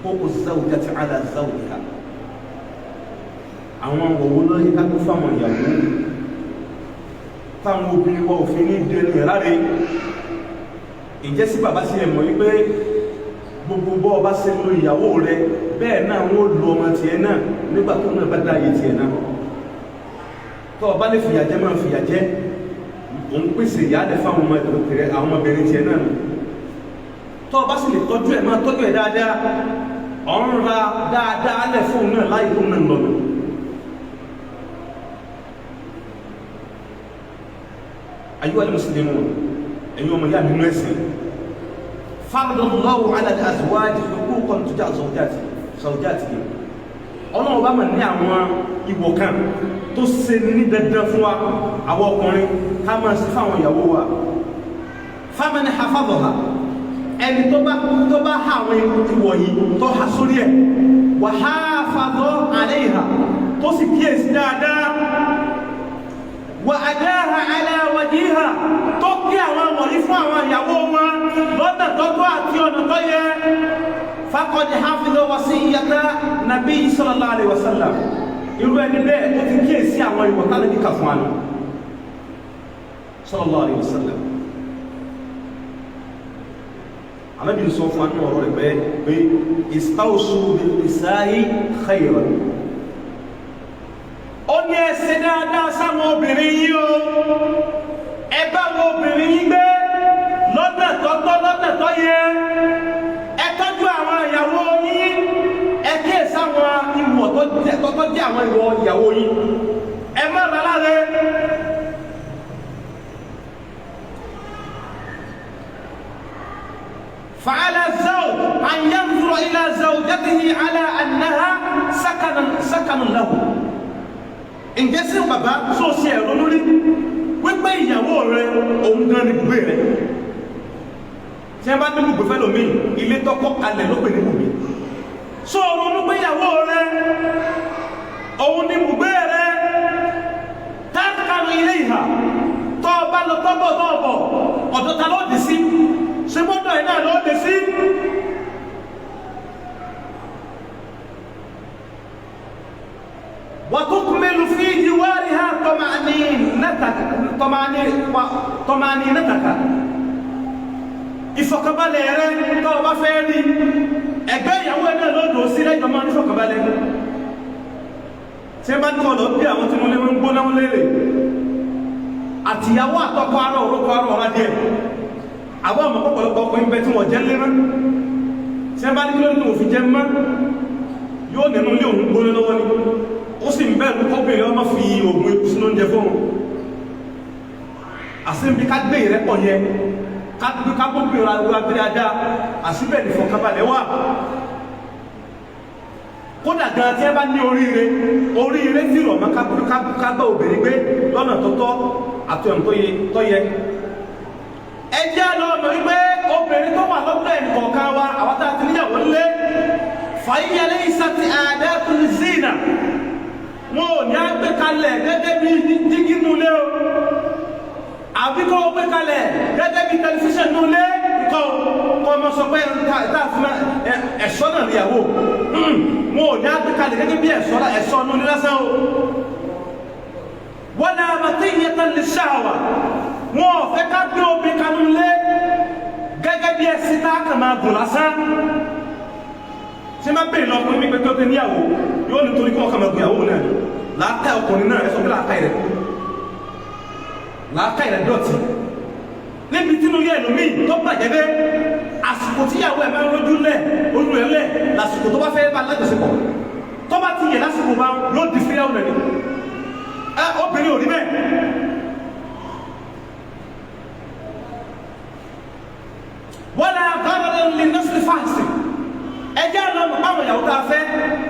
huququ zawjati ala zawjiha àwọn òwò lórí ká tó fáwọn ìyàwó táwọn obìnrin wọ òfin ní dẹnu ẹ̀ láre ìjẹ́ sí bàbá sí ẹ̀mọ̀ wípé gbogbo bọ́ ọba ṣe lo ìyàwó rẹ bẹ́ẹ̀ náà wọ́n lo ọmọ tiẹ̀ náà nígbà tó náà bá dá ayé tiẹ̀ náà tó ọba lè fìyà jẹ máa fìyà jẹ òun pèsè ìyáàdẹ fáwọn ọmọ ìdòkèrè àwọn ọmọbìnrin tiẹ̀ náà tó ọba sì lè tọ́jú ẹ̀ máa tọ́jú ẹ̀ dáadáa ọ̀run ra dáadáa lẹ̀ fóun náà láyé tó náà lọ́nà. أيها المسلمون اليوم يا من نسي فرض الله على الأزواج حقوقا تجاه زوجاتهم Ọlọ́run bá mọ̀ ní àwọn ìwọ̀ kan tó ṣe ní dandan fún wa àwọn ọkùnrin ká máa sí fáwọn ìyàwó wa faman hafadhaha ẹni tó bá ha àwọn ìwọ̀ yìí tó ha sórí ẹ̀ wa hafadha alayha tó sì kíyèsí dáadáa wa adáha ala wajiha tó kí àwọn wọ̀nyí fún àwọn ìyàwó wọn lọ́nà tọ́tọ́ àti ọ̀nà tó yẹ faqad hafiza wasiyyata nabi sallallahu alaihi wasallam irú ẹni bẹ́ẹ̀ ó ti kíyèsí àwọn ìwọ̀ta lẹ́bí kà fún àná sallallahu alaihi wasallam alábi sọ fún àná ọ̀rọ̀ rẹ̀ pé istawsu bil nisa'i khayran ó ní ẹsẹ̀ dáadáa sáwọn obìnrin yìí o ẹ bá wọn obìnrin yìí gbé lọ́nà tọ́tọ́ lọ́nà tó yẹ ẹ tọ́jú àwọn ìyàwó yìí ẹ kíyè sáwọn ìwọ̀ tọ́tọ́ jẹ́ àwọn ìwọ̀ ìyàwó yìí ẹ má rà láre fa'ala zawj an yanzura ila zawjatihi ala annaha sakanun lahu ǹjẹ́ sí bàbá tó ṣe ẹ̀rọ lórí wípé ìyàwó rẹ òun gan ni gbé rẹ tí ẹ bá ní gbogbo fẹ́ lómi ilé tọ́kọ́ kalẹ̀ ló pè ní gbogbo so ronú pé ìyàwó rẹ òun ni gbogbo rẹ tákàrù ilé ìhà tó bá lọ tọ́bọ̀ ọ̀dọ̀ ta ló dì sí ṣe gbọ́dọ̀ ẹ̀ náà ló dì sí وتكمل في جوارها طمأنينتك ìfọ̀kànbalẹ̀ rẹ tó bá fẹ́ rí ẹgbẹ́ ìyàwó ẹ̀ náà lọ́dọ̀ sí lẹ́jọ́ máa ní fọ̀kànbalẹ̀ tí ẹ bá ní ọ̀dọ̀ bí àwọn tí wọ́n lé wọ́n ń gbóná wọn lérè àtìyàwó àtọkọ ara òrókọ ara ọ̀rá díẹ̀ àwọn ọmọ pọ̀pọ̀lọpọ̀ ọkùnrin bẹ tí wọ́n jẹ́ lé mọ́ tí ẹ bá ní kí ló ní òfin jẹ́ mọ́ yóò nínú ilé òun gbóná lọ́wọ́ ni ó sì ń bẹ̀rù kọ́bìnrin ọmọ fi oògùn ikú sínú oúnjẹ fún un àsìbí ká gbé ìrẹ́pọ̀ yẹ ká gbógbé ìrọ̀ abẹ́rẹ́ ajá àsìbẹ̀ ní fọkànbalẹ̀ wà kódà gan tí ẹ bá ní oríire tí rọ̀ mọ́ ká gbá obìnrin gbé lọ́nà tọ́tọ́ àti ọ̀nà tó yẹ ẹ jẹ́ lọ́nà wípé obìnrin tó wà lọ́dọ̀ ẹnì kọ̀ọ̀kan wa àwọn tá a ti níyàwó lé fàyíyẹlé ìsàtì àdáàtúlì zina wọn ò ní á gbé kalẹ̀ gẹ́gẹ́ bí dígí nulẹ̀ o àbí kọ́ gbé kalẹ̀ gẹ́gẹ́ bí tẹlifíṣàn nulẹ̀ kọ́ ọmọ sọ pé ẹ̀ṣọ́ náà níyàwó wọn ò ní á gbé kalẹ̀ gẹ́gẹ́ bí ẹ̀ṣọ́ nulẹ̀ lásán o wọn náà bàtí ìyẹtàn lè ṣàwà wọn ò fẹ́ ká gbé omi kanú lé gẹ́gẹ́ bí ẹ̀sìn tá a kàn máa gùn lásán tí ma bèèrè lọ́kùnrin mi pé tó tẹ́ níyàwó yóò ní torí kí wọ́n kà máa gbìyàwó náà láàká ọkùnrin náà ẹ̀sọ́ pé láàká ìrẹ̀ dọ̀tí níbi tí ló yẹ ẹlòmí tó bàjẹ́ dé àsìkò tíyàwó ẹ̀ máa ń rójú lẹ̀ ojú ẹ̀ lẹ̀ lásìkò tó bá fẹ́ bá lájọsìpọ̀ tó bá ti yẹ lásìkò bá yóò di fíyàwó rẹ̀ ni obìnrin ò rí bẹ́ẹ̀ wọ́n náà gbọ́dọ̀ lè nọ́ọ̀sì fáàsì ẹjẹ́ lọ́nà báwọn ìyàwó tá a fẹ́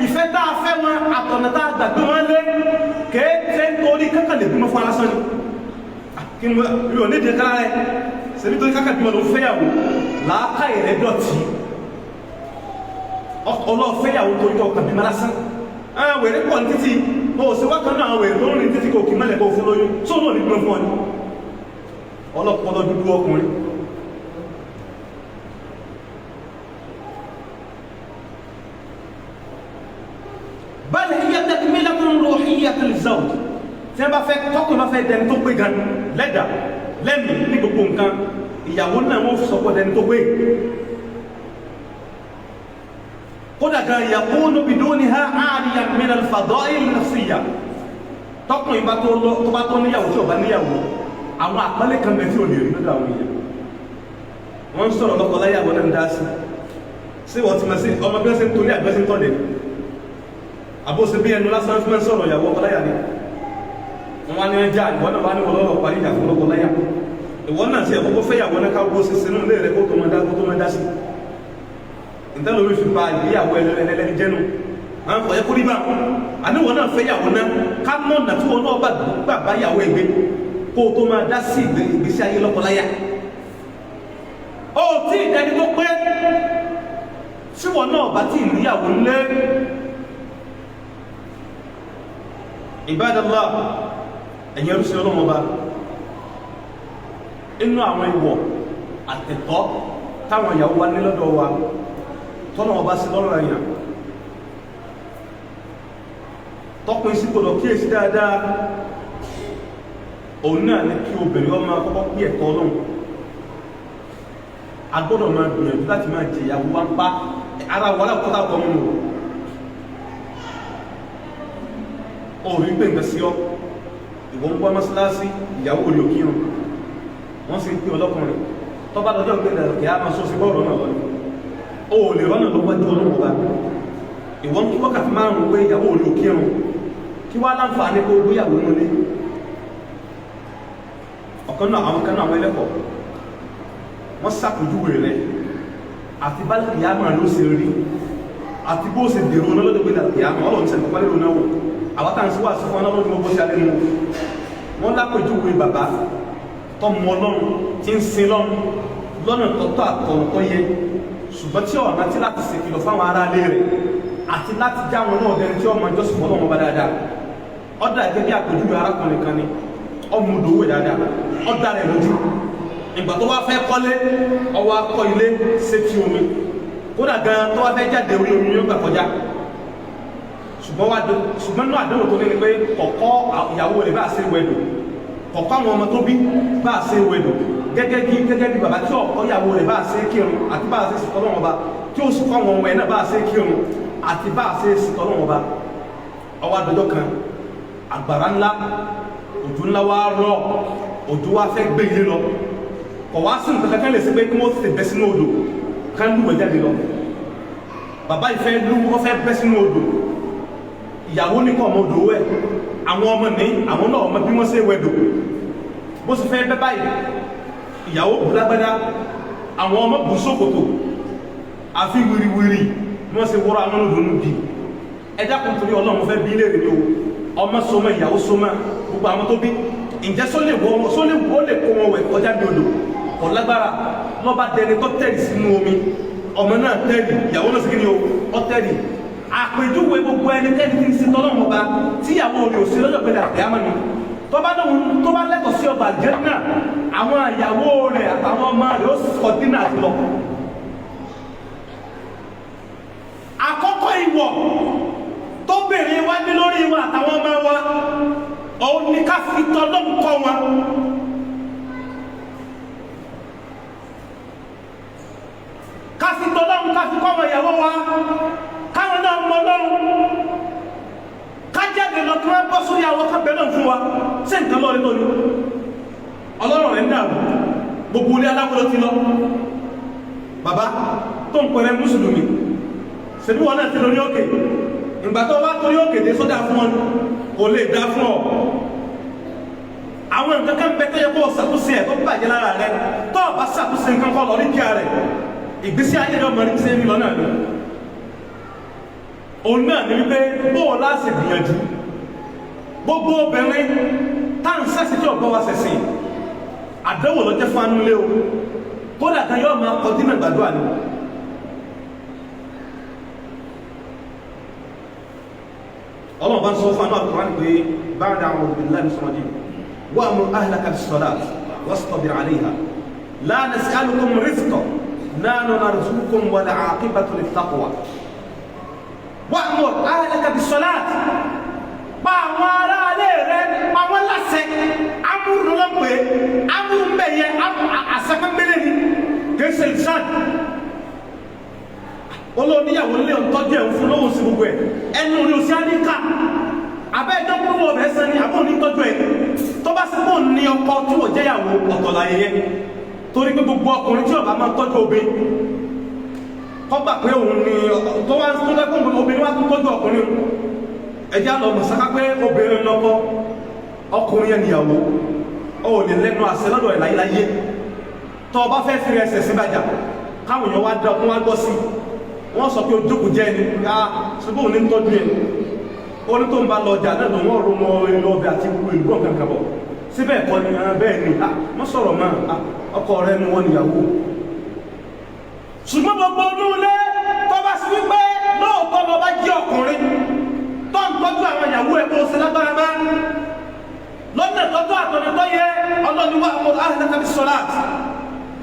ìfẹ́ tá a fẹ́ wọn àtọ̀nà tá a gbàgbé wọn lé kéèké nítorí kankan lè bímọ fún alásán ni kí ni yóò ní ìdíyẹ kára rẹ ṣebí torí kankan bímọ ló fẹ́yàwó làákà ìrẹ́ dọ̀tí ọlọ́ọ̀fẹ́yàwó torí tó kàn bímọ lásán wèrè pọ̀ ní títí o sì wá kan náà wèrè tó ń rìn títí kò kì mẹ́lẹ̀ kó fún lóyún tó náà ní bímọ fún ọ ni ọlọ́pọ̀lọ́ dúdú ọkùnrin zawj tí wọ́n bá fẹ́ tọ́kùn bá fẹ́ dẹni tó pé gan lẹ́dà lẹ́mìí ní gbogbo nǹkan ìyàwó náà wọ́n sọpọ̀ dẹni tó pé kódà gan yakunu biduniha àríyàn min al-fada'il an-nafsiyya tọ́kùn ìbá tó bá tó níyàwó tí ò bá níyàwó àwọn àpálẹ̀ kan bẹ̀ tí ò lè rí lọ́dọ̀ àwọn èèyàn wọ́n ń sọ̀rọ̀ lọ́kọ̀ láyàwó náà ń dá sí wọ́n ti mọ̀ sí ọmọ bí wọ́n ṣe ń torí àgbẹ́sí tọ́lẹ̀ àbóṣe bí ẹnu lásán fún ẹ́ sọ̀rọ̀ ìyàwó ọkọ̀ láyà ni wọ́n ní ẹjá ìwọ́n náà wá ní wọ́lọ́rọ̀ parí ìjà fún lọ́kọ̀ láyà ìwọ́n náà sí ẹ̀kọ́kọ́ fẹ́ yàwó náà káwọ́ sí sínú ilé rẹ̀ kó tó máa dá sí ìtẹ́lórí fi pa ìgbéyàwó ẹlẹ́lẹ́ni jẹ́nu àwọn ọ̀yẹ́ kó rí bá àníwọ̀n náà fẹ́ yàwó náà ká mọ́nà tí wọ́n náà gbà bá yàwó ẹgbẹ́ kó tó máa dá sí ìgbésí ayé lọ́kọ̀ láyà ó tí ìdẹni tó pé tí wọ́n náà bá tí ìníyàwó ńlé Ibadallah ẹ̀yẹ rúsí ọlọ́mọba inú àwọn ìwọ̀ àtẹ̀tọ́ táwọn ìyàwó wa ní lọ́dọ̀ wa tọ́nà ọba sí lọ́rọ̀ ẹ̀yàn tọ́kùn sí gbọdọ̀ kíyèsí dáadáa òun náà ní kí obìnrin ọmọ akọ́kọ́ pí ẹ̀tọ́ Ọlọ́run agbọ́dọ̀ máa gbìyànjú láti máa jẹ ìyàwó wa ń pa ara wọlé ọkọ̀tà ọkọ̀ mú orí pé nǹkan sí ọ ìwọ̀n gbọ́ mọ́sálásí ìyàwó orí òkírun wọ́n sì ń pín ọlọ́kùnrin tó bá dọjọ́ gbé dàrú kí á máa sọ sí bọ́ọ̀rọ̀ náà lọ́nà o lè rọ́nà ló wájú Ọlọ́run ọba ìwọ̀n kí wákàtí márùn-ún pé ìyàwó orí òkírun kí wá láǹfààní pé ó ìyàwó nílé ọ̀kan náà àwọn kan náà àwọn ẹlẹ́kọ̀ọ́ wọ́n sàpèjúwe rẹ̀ àti bá kìyàmà ló ṣe rí àti bó ṣe dèrò náà lọ́dọ̀ gbéra kìyàmà ọlọ́run ṣe nǹkan pálẹ̀ lónà wò àwọn tá à ń sọ wà sí fún ọlọ́run tí wọ́n bó ṣe alẹ́ mu wọ́n lápèjúwe bàbá tọmọ ọlọ́run tí ń sin lọ́run lọ́nà tọ́tọ́ àtọ̀nà tó yẹ ṣùgbọ́n tí ọ̀nà tí láti ṣe kìlọ̀ fáwọn ará ilé rẹ̀ àti láti já wọn náà dẹni tí ọmọ ìjọsìn fún ọlọ́run ọba dáadáa ọ̀dà ẹ̀gẹ́ bí àpèjúwe arákùnrin kan ni ọmọ òdòwò dáadáa ọ̀dà rẹ̀ lójú ìgbà tó wá fẹ́ kọ́lé ọwọ́ akọ́ ilé sétí omi kódà gan tó wá fẹ́ jáde orí omi yóò gbà kọjá ṣùgbọ́n náà àdéhùn tó ní ni pé kọ̀kọ́ ìyàwó rẹ̀ bá ṣe wẹ̀dù kọ̀kọ́ àwọn ọmọ tó bí bá ṣe wẹ̀dù gẹ́gẹ́ bí bàbá tí ọ̀kọ́ ìyàwó rẹ̀ bá ṣe kírun àti bá ṣe sìkọ́ lọ́wọ́ bá tí ó sì kọ́ àwọn ọmọ ẹ̀ náà bá ṣe kírun àti bá ṣe sìkọ́ lọ́wọ́ bá ọwọ́ àdójọ́ kan àgbàrá ńlá òjò ńlá wá rọ̀ òjò wá fẹ́ gbé ilé lọ kọ̀ wá sí nǹkan kan lè sí pé kí wọ́n ti bẹ́ sínú odò ká ń lúwẹ̀ jáde lọ bàbá ìfẹ́ wọ́n fẹ́ bẹ́ sínú odò ìyàwó ní kọ́ ọmọ odò wẹ̀ àwọn ọmọ ní àwọn náà ọmọ bí wọ́n ṣe wẹ̀dò bó sì fẹ́ bẹ́ báyìí ìyàwó bù lágbádá àwọn ọmọ bù sókòtò àfi wìrìwìrì bí wọ́n ṣe wọ́rọ̀ àwọn odò nù bí ẹjá kan torí Ọlọ́run fẹ́ bí léèrè ní o ọmọ sọmọ ìyàwó sọmọ gbogbo àwọn tó bí ǹjẹ́ sólè lè kó wọn wẹ̀ kọjá bí odò ọ̀lágbára lọ́ba dẹni tó tẹ̀lì sínú omi ọmọ náà tẹ̀lì ìyàwó náà sí kí ni ó tẹ̀lì àpèjúwe gbogbo ẹnikẹ́ni tí ń sin tọ́lọ́mù ọba tíyàwó rẹ̀ ò sí lọ́jọ́ pẹ̀lú àpẹ̀yàmọ́ ni tó bá lẹ́tọ̀ọ́ sí ọba Jánnà àwọn ìyàwó rẹ̀ àtàwọn ọmọ rẹ̀ ó sọ dínà àti lọ. àkọ́kọ́ ìwọ̀ tó bèrè wá ní lórí wọn àtàwọn ọmọ wa òun ni ká fi tọ́lọ́mù kọ́ wọn. káfi tọ́lọ́run káfi kọ́mọ ìyàwó wa káwọn náà mọ lọ́run kájáde lọ kí wọ́n bọ́ sórí àwọn kábẹ́ náà fún wa ṣé nǹkan lọ́ọ̀rẹ́ tó ní ọlọ́run rẹ̀ ń dàrú gbogbo ilé aláwọ̀ ti lọ bàbá tó ń pẹ̀rẹ̀ mùsùlùmí ṣèbí wọn náà ti lórí òkè ìgbà tó wá torí òkè dé sódà fún wọn kò lè dá fún ọ àwọn nǹkan kan bẹ tó yẹ kó ṣàtúnṣe ẹ̀ tó bàjẹ́ lára rẹ tó o bá ṣàtúnṣe nǹkan kọ́ lọ ní kíá rẹ̀ ìgbésí ayé rẹ̀ ọmọ ní sẹ́yìn lọ́nà ni òun náà ní wípé bóò láti gbìyànjú gbogbo obìnrin táà ń sẹ́sì tí ọ̀gbọ́n wa sẹ̀sìn àdánwò lọ́jẹ́ fún anúlé o kódà kan yóò máa kọ dínà gbàdúrà ni ọlọ́run bá ń sọ fún anú Al-Qur'an pé ba'da a'udhu billahi minash shaitanir rajim wa'mur ahlaka bis-salati wastabir 'alayha la nas'alukum rizqan nahnu narzuqukum wal 'aqibatu lit-taqwa wa'mur ahlaka bis-salati pa àwọn ará rẹ̀ àwọn láṣẹ amúrú ló pé amúrú bẹ́yẹ àṣẹkẹ́gbẹ́lẹ́ ni kèsè ìṣàn olóníyàwó lé ọ̀tọ́jú ẹ̀ fún lóhùn sí gbogbo ẹ̀ ẹnu orí òsì àníkà abẹ́ ẹjọ́ púpọ̀ ọ̀bẹ̀ ẹsẹ̀ ni àbọ̀ onítọ́jú ẹ̀ tó bá sí pọ̀ ní ọkọ tí ò jẹ́yàwó ọ̀tọ̀ láyẹyẹ torí pé gbogbo ọkùnrin tí ọba máa tọ́jú obìnrin kọ́gbà pé òun ni tó wá tó lẹ́kùn obìnrin wá tó tọ́jú ọkùnrin ẹjá lọ mọ̀ sáká pé obìnrin lọ́kọ́ ọkùnrin yẹn níyàwó ó lè lẹ́nu àṣẹ lọ́dọ̀ ẹ̀ láyé tó ọba fẹ́ fi ẹsẹ̀ sí bàjá káwọn èèyàn wá dá ọkùnrin wá gbọ́ sí wọ́n sọ pé ojókòó jẹ́ ẹni ká ṣùgbọ́n òun ní tọ́jú ẹ̀ ó ní tó ń bá lọ ọjà náà wọ́n rò mọ́ ilé ọbẹ̀ àti gbogbo ìlú ọ̀kan kan bọ̀ síbẹ̀ kọ́ ni bẹ́ẹ̀ ni wọ́n sọ̀rọ̀ mọ́ ọkọ rẹ̀ nu wọn níyàwó ṣùgbọ́n gbogbo ọdún ilé tó bá sí wípé lóòótọ́ lọ bá jẹ́ ọkùnrin tó ń tọ́jú àwọn ìyàwó ẹ̀ kó o ṣe lágbára má lọ́nà tọ́jú àtọ̀nà tó yẹ ọlọ́niwá àwọn ahlaka bis salat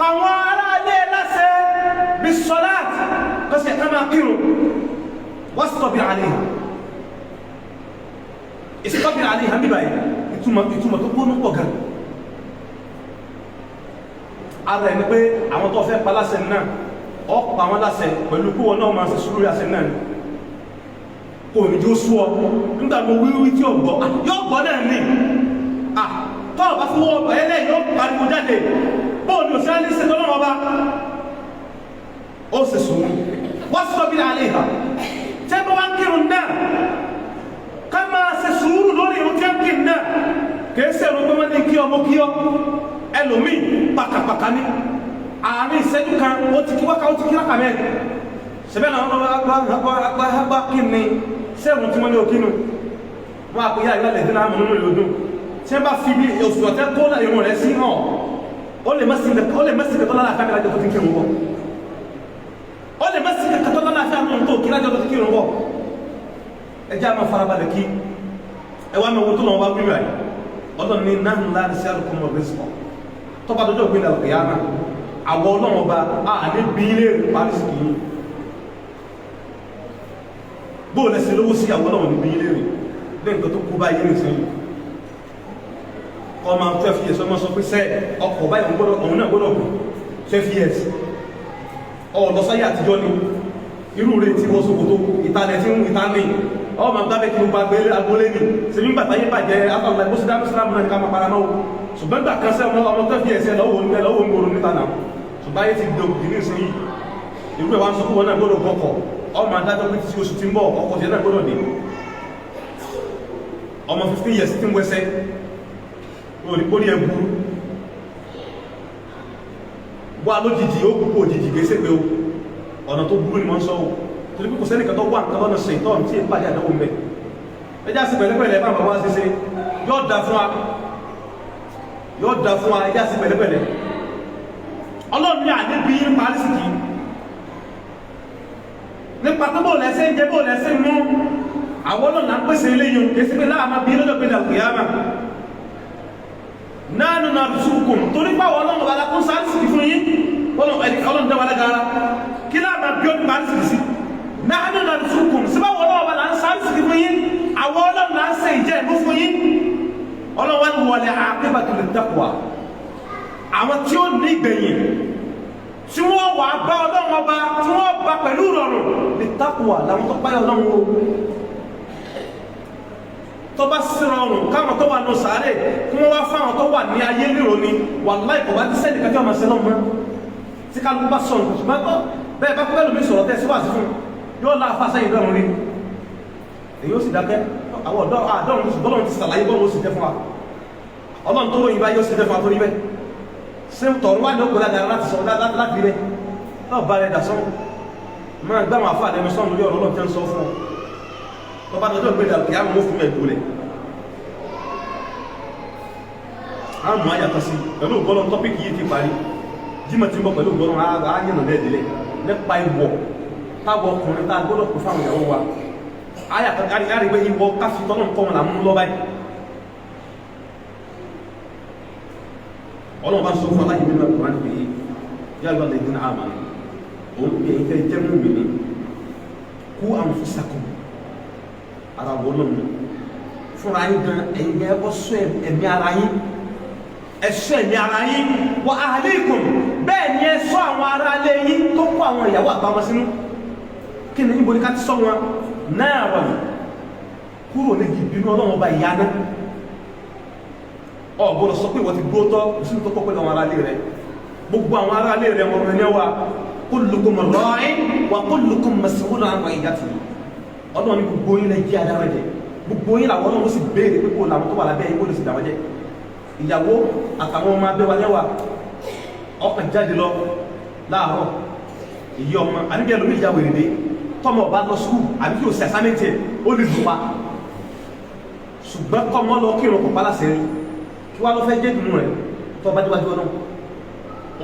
àwọn aráalé láṣẹ bis salat kọ́sì ẹ̀ká máa kírun wastabir alayha istabir alayha bíbáyìí ìtumọ̀ tó gbónú pọ̀ gan ara ẹni pé àwọn tó fẹ́ paláṣẹ náà ọ̀pọ̀ àwọn láṣẹ pẹ̀lú kó wọn náà máa ṣe sùúrù àṣẹ náà kò ní jó sú ọ nígbà mo wíwí tí ọgbọ́ yóò gbọ́ náà ní tọ́ọ̀ bá fún ọgbọ̀ ẹlẹ́ yóò pariwo jáde bóòlù òṣèré ní ṣètò náà ọba ó sì sùúrù wọ́n sọ bí alẹ́ ìhà tẹ́ bá wá ń kírun náà ká máa ṣe sùúrù lórí ìrun tí ó ń kírun náà kìí ṣe ìrun pé wọ́n ní kí ọmọ kí ọ ẹlòmíì pàkàpàkà ní àárín ìṣẹ́jú kan ó ti kí wákà ó ti kí rákà mẹ́rin ṣẹbẹ́ náà wọ́n agbá kí ni sẹ́rùn tí wọ́n ní òkínú wọ́n àpòyá ìgbàlẹ̀ ìdínà àmì nínú ìlòdún tí wọ́n bá fi bí oṣù ọ̀tẹ́ tó lẹ́ ìrùn rẹ̀ sí hàn ó lè mẹ́sì kẹtọ́ lára àfẹ́ àjọ tó ti kírun bọ̀ ó lè mẹ́sì kẹtọ́ lára àfẹ́ àjọ tó kí lájọ tó ti kírun bọ̀ ẹjá máa farabalẹ̀ kí ẹwà mẹ́wọ́ tó lọ́wọ́ bá wíwà ọlọ́run ní náà ńlá ní sí àlùkò mọ̀ rẹ́sìpọ̀ tó bá dọjọ́ ìpínlẹ̀ àlùkìyámà àwọn ọlọ́run ọba àní bí ilé rẹ̀ paris kì í bóò lẹ́sẹ̀ lówó sí àwọn ọlọ́run níbi ilé rẹ̀ lẹ́nìkan tó kú bá yé nìsẹ́ yìí ọmọ 12 years ọmọ sọ pé sẹ́ ọkọ̀ báyìí òun náà gbọ́dọ̀ 12 years ọ̀lọ́sáyé àtijọ́ ni irú rẹ̀ tí wọ́n sókòtò ìtàlẹ̀ tí ń ìta ní ọmọ gbábẹ́ kí gbogbo agbélé agbólé ní ṣe ní gbàtà yí bàjẹ́ afọ́nà bó sí dámí sílámù náà ní ká máa para náà ṣùgbọ́n gbà kan sẹ́ ọmọ 12 years lọ́wọ́ ń gbòrò níta náà ṣùgbọ́n ayé ti dòkì ní ìsìn yìí irú ẹ̀ wá ń sọ fún wọn náà gbọ́dọ̀ kọ́kọ́ ọmọ adájọ́ pé tí oṣù tí ń bọ̀ ọkọ̀ tí náà gbọ́dọ̀ dé ọmọ 15 years tí ń wẹ́sẹ́ orí ẹgbùrú wà lójijì ó púpọ̀ òjijì gẹ́sẹ̀ pé ọ̀nà tó burú ni wọ́n sọ tó ní pípọ̀ sẹ́nìkan tó wà nǹkan lọ́nà ṣe ìtọ́ tí ń pàdé àdáwò mẹ́ ẹjá sí pẹ̀lẹ́pẹ̀lẹ́ bá bàbá ṣe yóò dá fún wa ẹjá sí pẹ̀lẹ́pẹ̀lẹ́ ọlọ́run ní àdébí ń parí sí kìí nípa tó bóòlù ẹsẹ̀ ń jẹ bóòlù ẹsẹ̀ mú àwọn ọlọ́nà ń pèsè iléyìn kèsí pé láàmà bí lọ́dọ̀ pé dàgbéyàmà náà nà ṣùkùn torí pàwọ̀ ọlọ́nà wà lákún sáàrìsì fún yí ọlọ́nà dáwà lágara kí láàmà bí ó ní parísì sí náà nà ṣùkùn síbáwọ̀ ọlọ́nà wà láń sáàrìsì fún yí àwọn ọlọ́nà ń ṣe ìjẹ́ ìmú fún yí ọlọ́wà ní wọlé àkébàtì lè taqwa àwọn tí ó ní ìgbẹ̀yìn tí wọ́n wà bá ọlọ́run ọba tí wọ́n bá pẹ̀lú rọrùn lè taqwa láwọn tó páyà ọlọ́run o tó bá sí rọrùn káwọn tó wà ní sàárè kí wọ́n wá fáwọn tó wà ní ayé lérò ní wallahi kò bá ti sẹ́ni kẹjọ́ ọmọ sẹ́lọ́ mọ́ tí kálukú bá sọ̀rọ̀ ṣùgbọ́n tó bẹ́ẹ̀ bá kúbẹ́ lómi sọ̀rọ̀ tẹ́ síwájú fún yóò láàfà sẹ́yìn lọ́rùn rí èyí ó sì dákẹ́ àwọn ọ̀dọ́ àdọ́rùn ṣùgbọ́n ti sàlàyé bọ́ọ̀lù ó sì jẹ́ fún wa ọlọ́run tó ròyìn bá yóò sì jẹ́ fún wa tó rí bẹ́ẹ̀ ṣe tọ̀rọ̀ wá ní ó kò lágbára láti sọ láti rẹ̀ náà bá rẹ̀ dàsán máa gbáwọn àfáà lẹ́nu sọ́run lórí ọ̀rọ̀ ọlọ́tẹ́ ń sọ fún ọ tó bá dọjọ́ ìgbéjà kìí àwọn òfin ẹ̀dùn rẹ̀ àmọ́ àyàtọ̀ sí pẹ̀lú ògbọ́nà tọ́pìkì yìí ti parí jímọ̀ tí ń bọ̀ pẹ̀lú ògbọ́nà ayẹ̀nà lẹ́ẹ̀dẹ̀lẹ̀ nípa ìwọ̀ táwọn ọkùnrin tá a gbọ́dọ̀ kó fáwọn ìyàwó wa ayàtọ̀ àrígbé ìwọ̀ káfíntọ́nà kọ́ wọn làmú lọ́ báyìí ọlọ́run bá sọ fún aláyé nínú ẹ̀kọ́ láti pè é yáyọ alẹ́ dín àmà òun pè é tẹ́ jẹ́ mú mi ní kú anfusakum ara wọ́n lọ́nà fúnra yín gan ẹ̀yin ẹ kọ́ sọ ẹ̀mí ara yín ẹ sọ ẹ̀mí ara yín wa ahlikum bẹ́ẹ̀ ni ẹ sọ àwọn ará ilé yín tó kó àwọn ìyàwó àtàwọn sínú kí ni níbo ni ká ti sọ wọn náà wà ní kúrò ní ìbínú Ọlọ́run ọba ìyá náà ọ̀gbọ́dọ̀ sọ pé ìwọ ti gbó tọ́ ìṣúná tó kọ́ pẹ̀lú àwọn ará ilé rẹ gbogbo àwọn ará ilé rẹ wọn rẹ wá kullukum ra'in wa kullukum mas'ulun 'an ra'iyyatihi Ọlọ́run ní gbogbo yín lẹ jẹ́ adára jẹ gbogbo yín làwọn Ọlọ́run sì béèrè pé kó làwọn tó wà lábẹ́ yín kó lè sì dàwọn jẹ ìyàwó àtàwọn ọmọ abẹ́wà lẹ́wà ọkàn jáde lọ láàárọ̀ èyí ọmọ àníbi ẹlòmí ìyàwó èrèdè tọmọ ọba lọ skul àbí kí o sì àsámẹ́ntì ẹ̀ ó lè lù pa ṣùgbọ́n kọ́mọ lọ kí ìrọ̀kọ̀ pálá sẹ́rí kí wá lọ fẹ́ jẹ́ ìdùnnú rẹ̀ tó bá díwájú ọ̀nà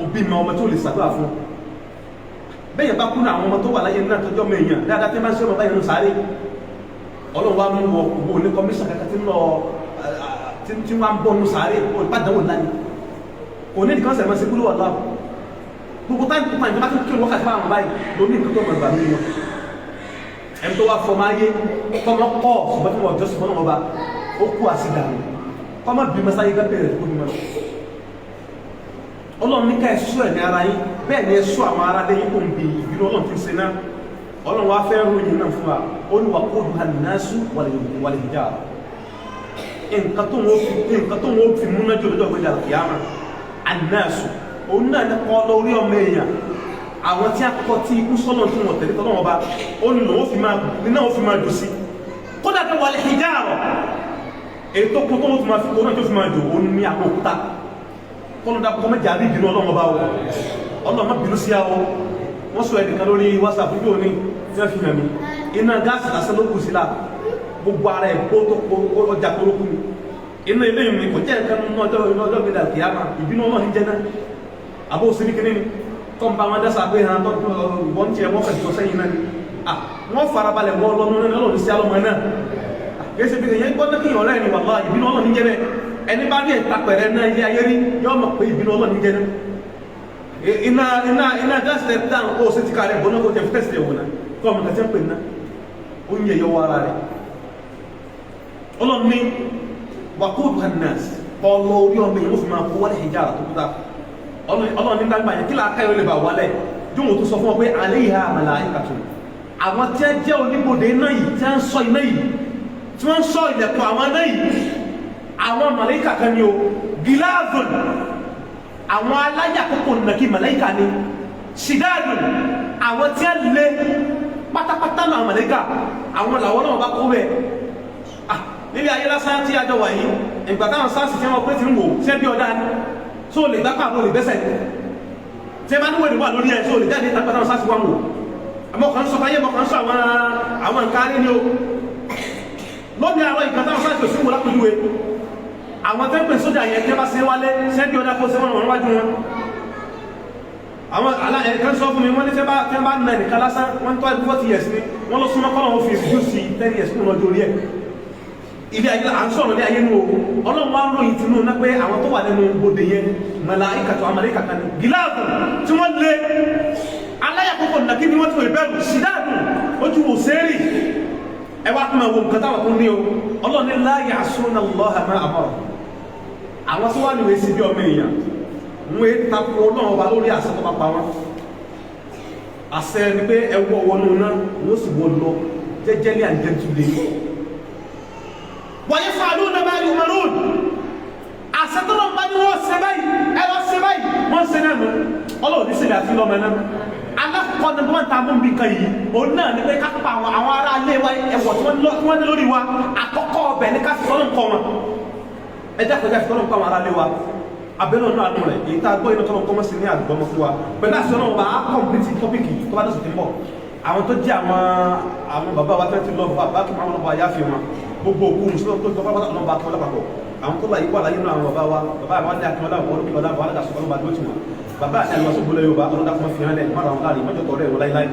òbí ma ọmọ tó lè ṣàdúrà fún bẹ́yẹn bá kúrò àwọn ọmọ tó wà láyé náà tọjọ́ mọ èèyàn dáadáa tí máa ń ṣe ọmọ báyìí ń sáré Ọlọ́run wa mú wọ gbogbo ní kọmíṣàn kankan tí ń lọ tí wọ́n ń bọ́ nù sáré olùpàdánwò láni kò ní ìdíkan sẹ̀mọ́ sí kúrò ọ̀la gbogbo táyì tó pàǹjẹ́ bá tún kí wákàtí fáwọn báyìí ló ní nǹkan tó mọ̀ ìgbà mí wọn ẹni tó wá fọmọ ayé kọ́mọ pọ̀ ṣùgbọ́n tí wọ́n jọ́sìn fọ́nà ọba ó kú àsìdàmù kọ́mọ bí mọ́sáyé gẹ́gẹ́ rẹ̀ kó bí mọ́ Ọlọ́run ní ká ẹ̀ṣọ́ ẹ̀mí ara yín bẹ́ẹ̀ ni ẹ̀ṣọ́ àwọn ará lẹ́yìn kò ń bi ìbínú Ọlọ́run ti ń ṣe náà Ọlọ́run wá fẹ́ ròyìn náà fún wa ó ní waquduha an-nasu wal hijara nǹkan tó wọ́n fi múná jò lọ́jọ́ ìgbéjà kìámà an-nasu òun náà ní kọ́ lórí ọmọ èèyàn àwọn tí a kọ́ tí ikú sọ́nà tí wọ́n tẹ̀lé tọ́lọ́wọ́ bá ó ní lòun fi máa jò sí kódà tó wal hijara ètò kó tó fi máa fi kó náà tó fi máa jò ó ní àwọn òkúta kọ́lọ́dá kọ́ mẹ́jà rí ìbínú Ọlọ́run bá wọ Ọlọ́run má bínú sí àwọ wọ́n sọ ẹnìkan lórí WhatsApp fún yóò ní tí wọ́n fi hàn mí iná gáàsì lásán ló kù sí là gbogbo ara ẹ̀ kó tó kó ọjà tó ló kù mí iná ilé yìí kò jẹ́ nǹkan nínú ọjọ́ gbẹdà kìámà ìbínú Ọlọ́run jẹ́ náà àbó òsínì kìíní ni tó ń bá wọn dẹ́sà pé hàn tó wọ́n tiẹ̀ wọ́n fẹ̀ tó sẹ́yìn náà ni wọ́n farabalẹ̀ wọ́n Ọlọ́run sí alọ́mọ náà kìí bí èyàn gbọ́dọ̀ kí ọ̀rẹ́ ẹni wàlá ìbínú Ọlọ́run jẹ́ bẹ́ẹ̀ ẹni bá ní ìtàpẹ̀rẹ̀ náà ilé ayé rí yọ́ mọ̀ pé ìbínú Ọlọ́run jẹ́ náà iná gáàsì dáhùn kó o sì ti ká rẹ̀ bọ́ná kó jẹ́ fítẹ́sì ẹ̀wọ̀n náà kọ́ ọmọ kàtí ń pè náà ó ń yẹ yọ ara rẹ̀ Ọlọ́run ní waquduha an-nas ọlọ́ orí ọmọ yìí ó fi máa kó wọlé hijara tó kúta Ọlọ́run ní dágbà yẹn kí láàká yóò lè bà wálẹ̀ jóun tó sọ fún ọ pé alayha malaikatun àwọn tí wọ́n jẹ́ oníbodè iná yìí tí wọ́n ń sọ iná yìí tí wọ́n ń sọ ilẹ̀kùn àwọn náà yìí àwọn màláíkà kan ni o gíláàzùn àwọn aláyà kókò nàkí màláíkà ni ṣìdáàdùn àwọn tí a lè pátápátá náà màláíkà àwọn làwọn náà bá kó bẹ̀ níbi ayé lásán tí a jọ wà yìí ìgbà táwọn sáàsì tí wọ́n pé ti ń wò ṣẹ́ bí ọ̀dá ni tó lè gbápá àwọn olùgbẹ́sẹ̀ tí ẹ bá níwèé wà lórí ẹ̀ tó lè jáde tàbí táwọn sáàsì wà wò àmọ́ kan sọ fáyé mọ́ kan sọ àwọn nǹkan rí ni o lọ́bí àwọn ìgbà táwọn sáàtì òsìnkú lápòjúwe àwọn tẹ́pẹ̀ sójà yẹn tẹ́ bá sí wálé sẹ́bí ọdá kó sẹ́wọ̀n wọn wájú wọn àwọn ẹ̀kan sọ fún mi wọ́n ní tẹ́ bá nà nìkan lásán wọ́n tó ẹgbẹ́ 40 years ni wọ́n lọ súnmọ́ kọ́nà wọn fi ìjú sí 10 years kún lọ́jọ́ orí ẹ̀ ilé ayé à ń sọ̀rọ̀ ní ayé nù o Ọlọ́run wá ń ròyìn tinú náà pé àwọn tó wà nínú gbòdè yẹn màláíkàtù àmàlẹ́kà kan ní gíláàbù tí wọ́n lé aláyàkókò nàkí ni wọ́n ti wọ̀ ìbẹ̀rù sídáàdù ojú wò sẹ́rì ẹwà kúmọ̀ wo nǹkan táwọn kún ní o Ọlọ́run ní la ya'suna Allaha ma amara àwọn tó wà níwèé sí bí ọmọ èèyàn wọ́n é tapò Ọlọ́run ọba lórí àṣẹ tó bá pa wọn àṣẹ ni pé ẹwọ́ wọnú náà wọ́n sì wọ́n lọ jẹ́jẹ́lé àjẹtúlé wa yaf'aluna ma yu'marun àṣẹ tó lọ bá ní wọ́n ṣe báyìí ẹwọ́ ṣe báyìí wọ́n ṣe náà Ọlọ́run ní sílẹ̀ àti lọ́mọ náà alákọ̀ọ́ ní wọ́n ta mú bí kan yìí òun náà ní pé kápá àwọn ará ilé wa ẹ̀wọ̀ tí wọ́n ní lórí wa àkọ́kọ́ ọbẹ̀ ní ká fìtọ́nù kọ́ wọn ẹjẹ́ àkọ́já fìtọ́nù kọ́ àwọn ará ilé wa abẹ́lẹ̀ náà nù rẹ̀ èyí tá a gbọ́ iná tọ́nà kọ́mọ́ sí ní àgbọ̀mọ́ fún wa pẹ̀lú àṣẹ náà wà á kọ̀m̀pìtì tọ́pìkì tó bá dọ̀sùn tí ń bọ̀ àwọn tó jẹ́ àwọn bàbá wa tẹ́tí lọ bá kí máa wọn bá yá fi wọn gbogbo òkú mùsùlùmí tó tọ́ pápá náà bá kí wọn lápapọ̀ àwọn tó bá yí wà láyé náà àwọn bàbá àwọn ní akínwọ́lá wọn olùkọ́ ọ̀dà wọn aládàsọ ọlọ́ba tó ti wọn bàbá àti àlùwàsó gbọ́lẹ̀ Yorùbá ọlọ́dà fún fi hàn lẹ̀ mọ́ra wọn láàrin mọ́jọ́ tọ̀rọ̀ ẹ̀rọ láíláí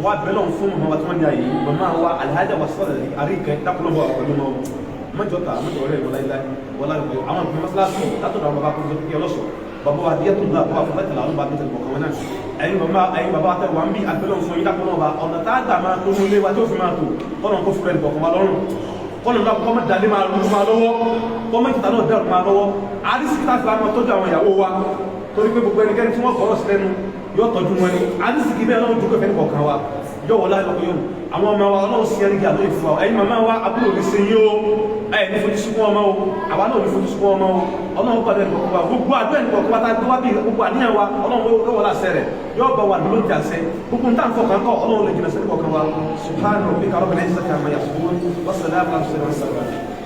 wọ́n bẹ̀rẹ̀ wọn fún mọ́mọ́ tí wọ́n ní àyè mọ́mọ́ wa Alhaja wa sọ́ọ̀lẹ̀ àríkẹ́ dákúlọ́bọ̀ ọ̀pọ̀lọ́ mọ́ mọ́jọ́ ta mọ́jọ́ ọ̀rẹ́ ẹ̀rọ láíláí wọ́n láàrin pẹ̀lú àwọn ìpínlẹ̀ mọ́sálásí látọ̀dọ̀ àwọn bàbá kúrò kí ọlọ́sọ̀ bàbá wa díẹ̀ tó ń bá fún bẹ́tẹ̀ làwọn bá bẹ́tẹ̀ bọ̀ kàwọn náà ẹ̀yin bàbá tẹ̀ wọ́n bí àgbẹ̀lọ́ fún yín dákúlọ́ wa ọ̀nà tá a gbà máa tó ní ilé wa tó fi máa tó kọ́nà kó fúrẹ́ nìkan wa lọ́rùn kọ́nà náà kọ́mọ dalé máa rú máa lọ́wọ́ kọ́mọ ìkìtà náà dẹ̀rù máa lọ́wọ́ àdìsí tá a fi máa tọ́jú àwọn ìyàwó wa torí pé gbogbo ẹnikẹ́ni tí wọ́n kọ́ ọ̀sẹ̀ lẹ́nu yóò tọ́jú wọn ni àdìsí kì í bẹ́ẹ̀ lọ́wọ́ dúpẹ́ fẹ́ni kọ̀ọ̀kan wa yóò wọlé àlọ́kọ̀ yóò àwọn ọmọ wa ọlọ́run sí ẹni gí àlọ́ ìfúnwa ẹ̀yin màmá wa abúlé òní sí yóò ẹ̀ ní fojú sunkún ọmọ o àwa náà ní fojú sunkún ọmọ o ọlọ́run pàdé ẹnì kọ̀ọ̀kan wa gbogbo àdó ẹnì kọ̀ọ̀kan wa tá a gbé wá bí gbogbo àníyàn wa ọlọ́run yóò wọlé àṣẹ rẹ̀ yóò bá wa lóun ti àṣẹ gbogbo nǹkan fọkàn kọ́ ọlọ́run lè jìnà sẹ́ni kọ̀ọ̀kan wa subhanahu wa ta'ala rabbil izzati amma yasifun wa salamun ala al-mursalin.